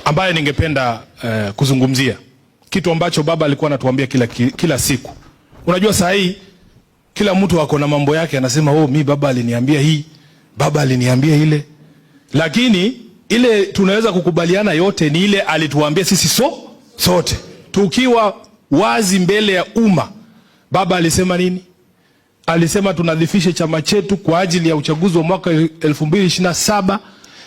ambaye ningependa kuzungumzia. Kitu ambacho baba alikuwa anatuambia kila siku. Unajua saa hii kila mtu ako na mambo yake, anasema mi baba aliniambia hii, baba aliniambia ile. Lakini ile tunaweza kukubaliana yote ni ile alituambia sisi sote. Tukiwa wazi mbele ya umma. Baba alisema nini? Alisema tunadhifishe chama chetu kwa ajili ya uchaguzi wa mwaka 2027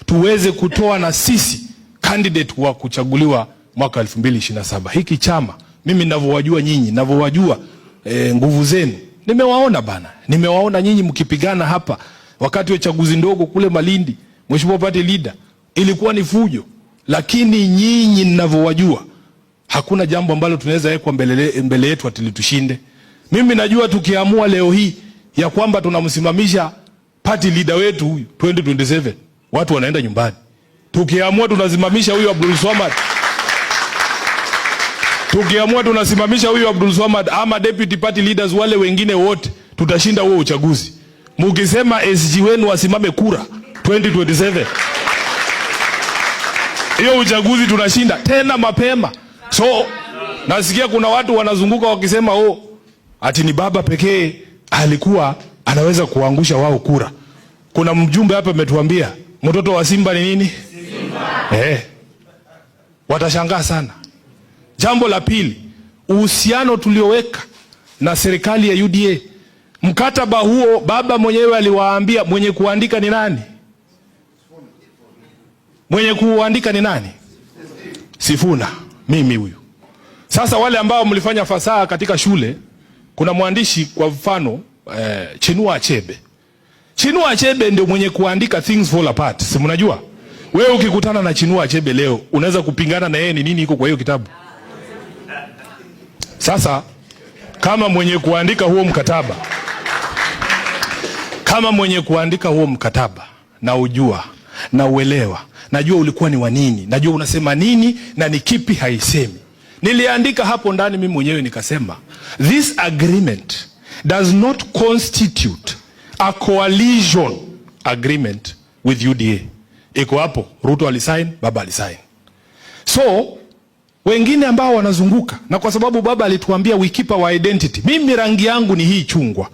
tuweze kutoa na sisi candidate wa kuchaguliwa mwaka 2027. Hiki chama mimi ninavyowajua nyinyi, ninavyowajua nguvu zenu. Nimewaona bana. Nimewaona nyinyi mkipigana hapa wakati wa chaguzi ndogo kule Malindi. Mheshimiwa Party Leader, ilikuwa ni fujo. Lakini nyinyi ninavyowajua hakuna jambo ambalo tunaweza wekwa mbele yetu atili tushinde. Mimi najua tukiamua leo hii ya kwamba tunamsimamisha party leader wetu huyu 2027, watu wanaenda nyumbani. Tukiamua tunasimamisha huyu Abdul Swamad, tukiamua tunasimamisha huyu Abdul Swamad ama deputy party leaders wale wengine wote, tutashinda huo uchaguzi. Mukisema SG wenu wasimame kura 2027, hiyo uchaguzi tunashinda tena mapema. So nasikia kuna watu wanazunguka wakisema ati ni baba pekee alikuwa anaweza kuangusha wao kura. Kuna mjumbe hapa ametuambia mtoto wa Simba ni nini? Simba. Watashangaa sana. Jambo la pili, uhusiano tulioweka na serikali ya UDA. Mkataba huo baba mwenyewe aliwaambia mwenye kuandika ni nani? Mwenye kuandika ni nani? Sifuna, mimi huyu. Sasa wale ambao mlifanya fasaha katika shule, kuna mwandishi kwa mfano Chinua Achebe. Chinua Achebe ndio mwenye kuandika Things Fall Apart. Si mnajua? Wewe ukikutana na Chinua Achebe leo, unaweza kupingana na yeye ni nini iko kwa hiyo kitabu? Sasa kama mwenye kuandika huo mkataba, na ujua, na uelewa, najua ulikuwa ni wa nini, najua unasema nini na ni kipi haisemi. Niliandika hapo ndani mimi mwenyewe nikasema, this agreement does not constitute a coalition agreement with UDA. Iko hapo, Ruto alisign, baba alisign. So, wengine ambao wanazunguka, na kwa sababu baba alituambia we keep our identity. Mimi rangi yangu ni hii chungwa.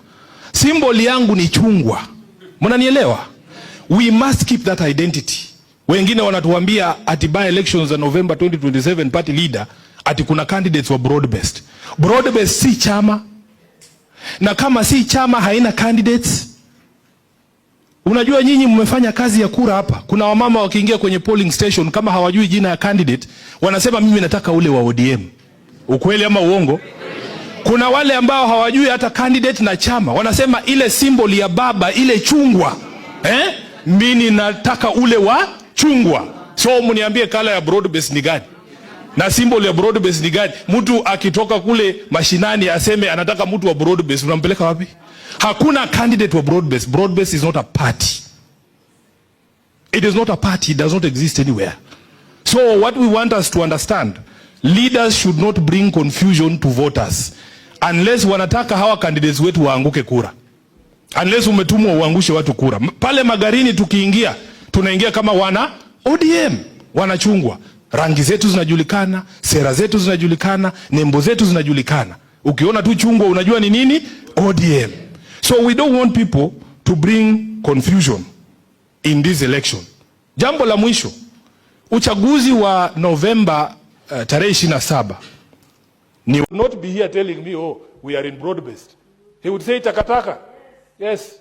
Symbol yangu ni chungwa. Mnanielewa? We must keep that identity. Wengine wanatuambia ati by elections za November 2027 party leader ati kuna candidates wa Broadbase. Broadbase si chama. Na kama si chama haina candidates. Unajua nyinyi mmefanya kazi ya kura hapa. Kuna wamama wakiingia kwenye polling station kama hawajui jina ya candidate, wanasema mimi nataka ule wa ODM. Ukweli ama uongo? Kuna wale ambao hawajui hata candidate na chama, wanasema ile symbol ya baba, ile chungwa. Mimi nataka ule wa chungwa. So mniambie kala ya Broadbase ni gani? Na symbol ya Broadbase ni gani? Mtu akitoka kule mashinani aseme anataka mtu wa Broadbase, unampeleka wapi? Hakuna candidate wa Broadbase. Broadbase is not a party. It is not a party. It does not exist anywhere. So what we want us to understand, leaders should not bring confusion to voters unless wanataka hawa candidates wetu waanguke kura. Unless umetumwa uangushe watu kura. Pale magarini tukiingia, tunaingia kama wana ODM, wanachungwa. Rangi zetu zinajulikana, sera zetu zinajulikana, nembo zetu zinajulikana. Ukiona tu chungwa unajua ni nini? ODM. So we don't want people to bring confusion in this election. Jambo la mwisho, uchaguzi wa November tarehe 27. He would not be here telling me, we are in Broadbase. He would say takataka. Yes.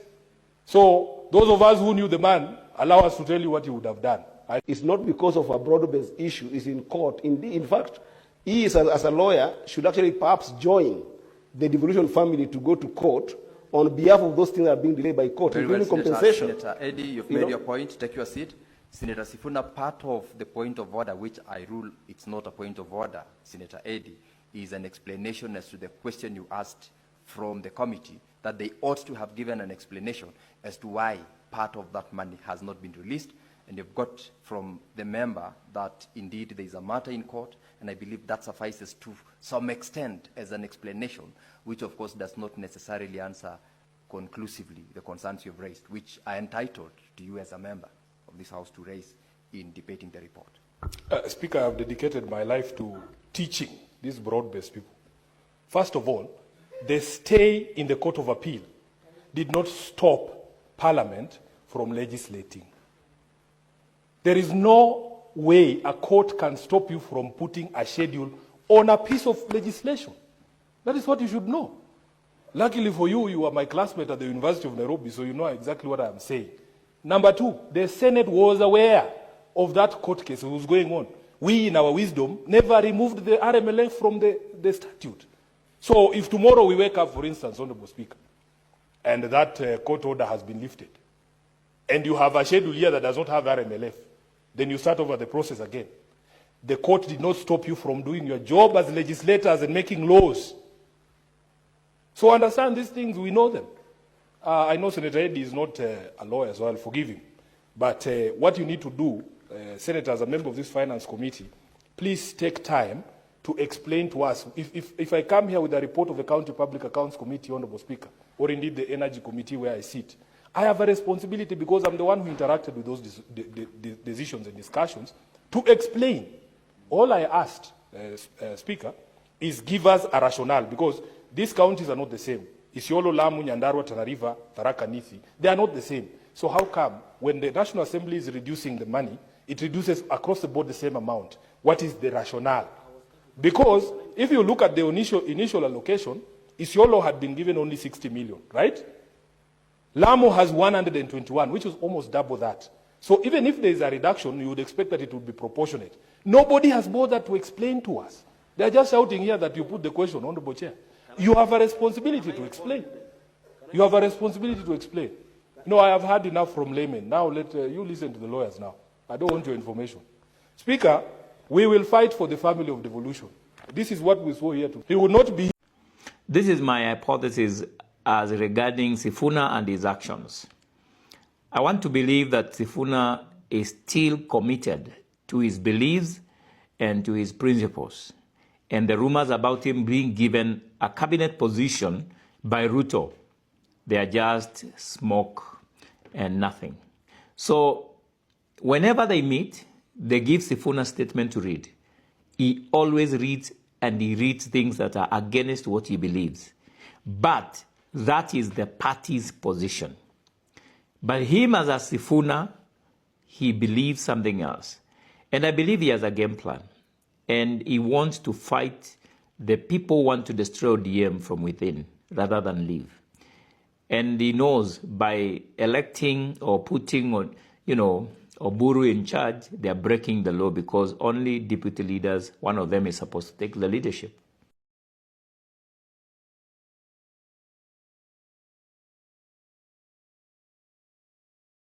So those of us who knew the man, allow us to tell you what he would have done. It's not because of a Broadbase issue, it's in court. In fact, he is, as a lawyer, should actually perhaps join the devolution family to go to court on behalf of those things that are being delayed by court, including compensation. Senator Eddie, you've made your point. Take your seat. Senator Sifuna, part of the point of order, which I rule it's not a point of order, Senator Eddie, is an explanation as to the question you asked from the committee, that they ought to have given an explanation as to why part of that money has not been released. And you've got from the member that indeed there is a matter in court, and I believe that suffices to some extent as an explanation, which of course does not necessarily answer conclusively the concerns you've raised, which are entitled to you as a member of this House to raise in debating the report. Speaker, I have dedicated my life to teaching these broad-based people. First of all, the stay in the Court of Appeal did not stop Parliament from legislating. There is no way a court can stop you from putting a schedule on a piece of legislation. That is what you should know. Luckily for you, you are my classmate at the University of Nairobi, so you know exactly what I am saying. Number two, the Senate was aware of that court case that was going on. We, in our wisdom, never removed the RMLF from the statute. So if tomorrow we wake up, for instance, Honorable Speaker, and that court order has been lifted, and you have a schedule here that does not have RMLF, then you start over the process again. The court did not stop you from doing your job as legislators and making laws. So understand these things, we know them. I know Senator Eddy is not a lawyer, so I'll forgive him. But what you need to do, Senator, as a member of this Finance Committee, please take time to explain to us. If I come here with a report of the County Public Accounts Committee, Honorable Speaker, or indeed the Energy Committee where I sit, I have a responsibility because I'm the one who interacted with those decisions and discussions to explain. All I asked, Speaker, is give us a rationale because these counties are not the same. Isiolo, Lamu, Nyandarua, Tana River, Tharaka Nithi, they are not the same. So how come when the National Assembly is reducing the money, it reduces across the board the same amount? What is the rationale? Because if you look at the initial allocation, Isiolo had been given only 60 million, right? Lamu has 121, which is almost double that. So even if there is a reduction, you would expect that it would be proportionate. Nobody has bothered to explain to us. They are just shouting here that you put the question, Honorable Chair. You have a responsibility to explain. You have a responsibility to explain. No, I have heard enough from laymen. Now let you listen to the lawyers now. I don't want your information. Speaker, we will fight for the family of devolution. This is what we saw here too. He will not be. This is my hypothesis as regarding Sifuna and his actions. I want to believe that Sifuna is still committed to his beliefs and to his principles. And the rumors about him being given a cabinet position by Ruto, they are just smoke and nothing. So whenever they meet, they give Sifuna a statement to read. He always reads, and he reads things that are against what he believes. But that is the party's position. But him as a Sifuna, he believes something else. And I believe he has a game plan. And he wants to fight. The people want to destroy ODM from within rather than leave. And he knows by electing or putting, Oburu in charge, they are breaking the law because only deputy leaders, one of them is supposed to take the leadership.